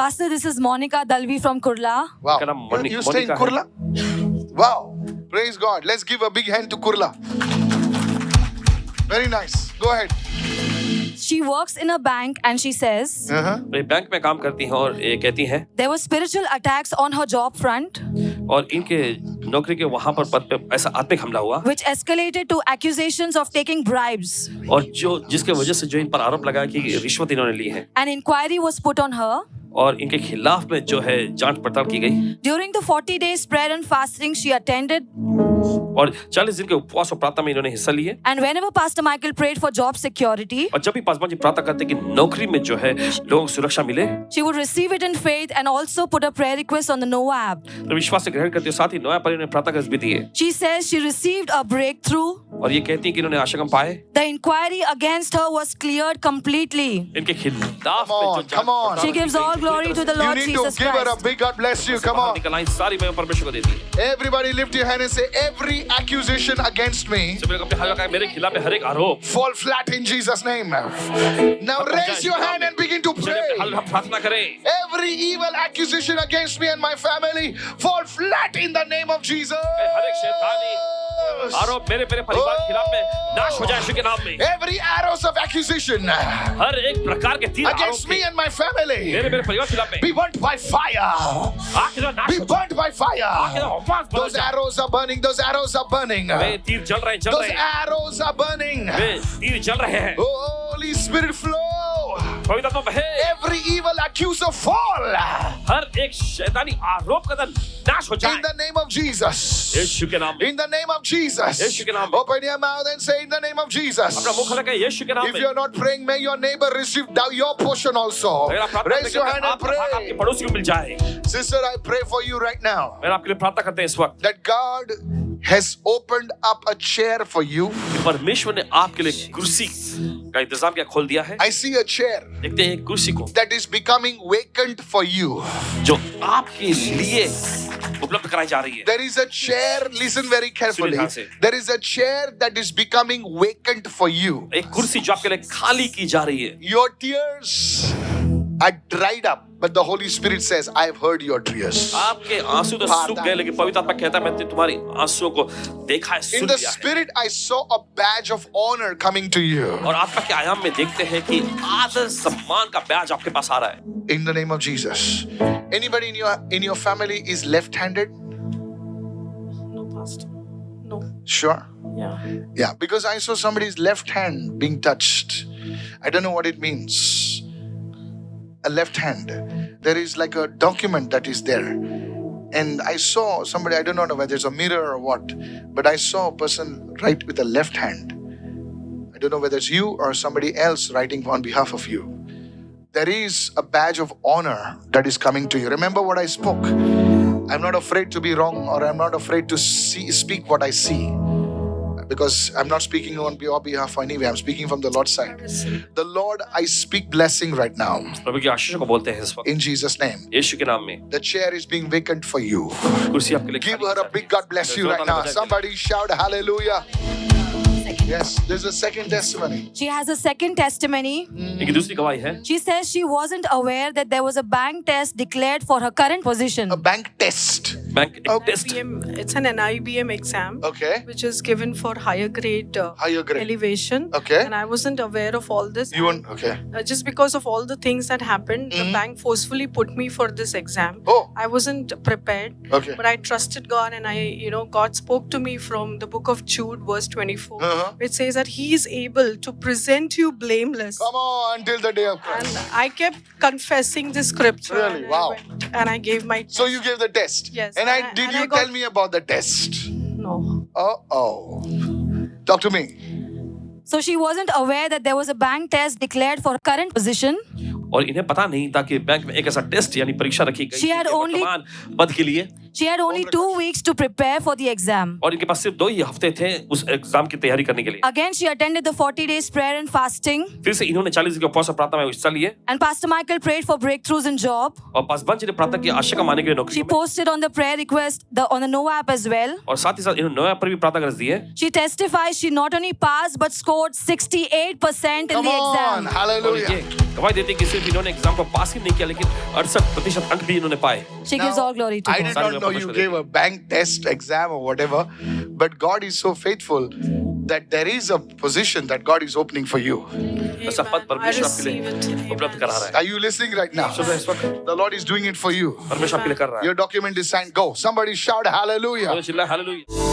Pastor, this is Monica Dalvi from Kurla. Wow. Kara Moni- You stay in Monica Kurla? Wow. Praise God. Let's give a big hand to Kurla. Very nice. Go ahead. She works in a bank and she says, Uh-huh. ये bank में काम करती हैं और ये कहती हैं there were spiritual attacks on her job front, और इनके नौकरी के वहां पर पद पे ऐसा आत्मिक हमला हुआ which escalated to accusations of taking bribes. और जो जिसके वजह से जो इन पर आरोप लगाया कि रिश्वत इन्होंने ली है An inquiry was put on her. और इनके खिलाफ में जो है जांच पड़ताल की गई During the 40 days prayer and fasting, she attended, और 40 दिन के उपवास और प्रार्थना में इन्होंने हिस्सा लिए and whenever Pastor Michael prayed for job security, और जब भी पासवान जी प्रार्थना करते कि नौकरी में जो है लोगों को सुरक्षा मिले she would receive it in faith and also put a prayer request on the Noah app. तो विश्वास से ग्रहण करते साथ ही नया पर इन्होंने प्रार्थना कर भी दी है She says she received a breakthrough. और ये कहती है कि इन्होंने आशागम पाए The inquiry against her was cleared completely. इनके खिलाफ Come on, come on. She gives all glory to the You Lord need to Jesus give her a Christ. big God bless you. Come on. निकलाई सारी मैं परमेश्वर को देती है Everybody lift your hand and say, every accusation against me सब लोग अपने हाथ रखा है, मेरे खिलाफ में हर एक आरोप fall flat in Jesus' name. Now raise your hand and begin to चलिए अपने हाथ pray. में प्रार्थना करें Every evil accusation against me and my family fall flat in the name of Jesus. हर एक शैतानी आरोप मेरे परिवार के खिलाफ में नाश हो जाए यीशु के नाम में Every arrows of accusation हर एक प्रकार के तीर आरोप against me and my family मेरे परिवार के खिलाफ में be burnt by fire. आग के द्वारा नाश Be हो जाए burnt by आग के fire. द्वारा उपवास बदल Those जाए arrows are burning. Those arrows are burning. वे तीर जल रहे हैं Those arrows are burning. वे तीर जल रहे हैं Holy Spirit flow. पवित्र आत्मा बहे Every evil accuser fall हर एक शैतानी आरोप का नाश हो in जाए the name of Jesus. यीशु के नाम में In the name of Jesus. यीशु के नाम में Open your mouth and say in the name of Jesus. अपना मुख खोल के यीशु के नाम If में you're not praying, may your neighbor receive your portion also. अगर आप प्रार्थना Raise your करते hand हैं and आपका भाग आपके pray. पड़ोसी को मिल जाए Sister, I pray for you right now मैं आपके लिए प्रार्थना करते हैं इस वक्त that God has opened up a chair for you. परमेश्वर ने आपके लिए कुर्सी का इंतजाम क्या खोल दिया है I see a chair देखते हैं एक कुर्सी को that is becoming vacant for you. जो आपके लिए उपलब्ध कराई जा रही है There is a chair, listen very carefully. ध्यान से। There is a chair that is becoming vacant for you. एक कुर्सी जो आपके लिए खाली की जा रही है Your tears are dried up, but the Holy Spirit says, I have heard your tears. आपके आंसू तो सूख गए लेकिन पवित्र आत्मा कहता है मैंने तुम्हारी आंसुओं को देखा है In सुन the लिया है Spirit, I saw a badge of honor coming to you. और आत्मा के आयाम में देखते हैं कि आदर सम्मान का बैज आपके पास आ रहा है In the name of Jesus. Anybody in your family is left-handed? No, Pastor. No. Sure. Yeah. Yeah, because I saw somebody's left hand being touched. I don't know what it means. A left hand. There is like a document that is there. And I saw somebody, I don't know whether it's a mirror or what, but I saw a person write with a left hand. I don't know whether it's you or somebody else writing on behalf of you. There is a badge of honor that is coming to you. Remember what I spoke. I'm not afraid to be wrong, or I'm not afraid to speak what I see. Because I'm not speaking on your behalf anyway. I'm speaking from the Lord's side. The Lord, I speak blessing right now. प्रभु की आशीष को बोलते हैं इस वक्त In Jesus' name. यीशु के नाम में The chair is being vacant for you. कुर्सी आपके लिए Give खाली her की a जा रही big है। God bless you right now. जोरदार Somebody shout hallelujah. Yes, there's a second testimony. She has a second testimony. एक दूसरी गवाही है She says she wasn't aware that there was a bank test declared for her current position. A bank test. Bank एक test NIBM, it's an NIBM exam Okay. which is given for higher grade, Higher grade. elevation. Okay. And I wasn't aware of all this. You want, okay. Just because of all the things that happened, the bank forcefully put me for this exam. Oh. I wasn't prepared. Okay. But I trusted God, and God spoke to me from the book of Jude, verse 24. Uh-huh. It says that He is able to present you blameless. Come on, until the day of Christ. And I kept confessing this scripture. Really? And I Wow. went and I gave my So you gave the test. Yes. And did And you I got- tell me about the test? No. Uh-oh. Talk to me. So she wasn't aware that there was a bank test declared for her current position. और इन्हें पता नहीं था कि bank में एक ऐसा test यानी परीक्षा रखी गई She थी had कि only- वर्तमान पद के लिए She had only 2 weeks to prepare for the exam. और इनके पास सिर्फ 2 ही हफ्ते थे उस एग्जाम की तैयारी करने के लिए Again, she attended the 40 days prayer and fasting. फिर से इन्होंने 40 दिन के उपवास और प्रार्थना में हिस्सा लिए And Pastor Michael prayed for breakthroughs in job. और पासवान जी ने प्रार्थना की आशा कमाने के लिए नौकरी She में posted on the prayer request on the Noah app as well. और साथ ही साथ इन्होंने नया पर भी प्रार्थना कर दी है She testifies she not only passed but scored 68% in Come the on. exam. और Hallelujah. ये गवाही देती है कि सिर्फ सिर्फ इन्होंने एग्जाम को पास ही नहीं किया लेकिन 68% अंक भी इन्होंने पाए. She gives all glory to I God. did not know you gave a bank test exam or whatever, but God is so faithful that there is a position that God is opening for you. ऐसा पद Amen. I परमेश्वर आपके receive लिए it. उपलब्ध Amen. करा रहा है. Are you listening right now? सुन रहे हैं इस वक्त? The Lord is doing it for you. परमेश्वर आपके लिए कर रहा है. Your document is signed. Go. Somebody shout hallelujah. चिल्लाए हालेलुया.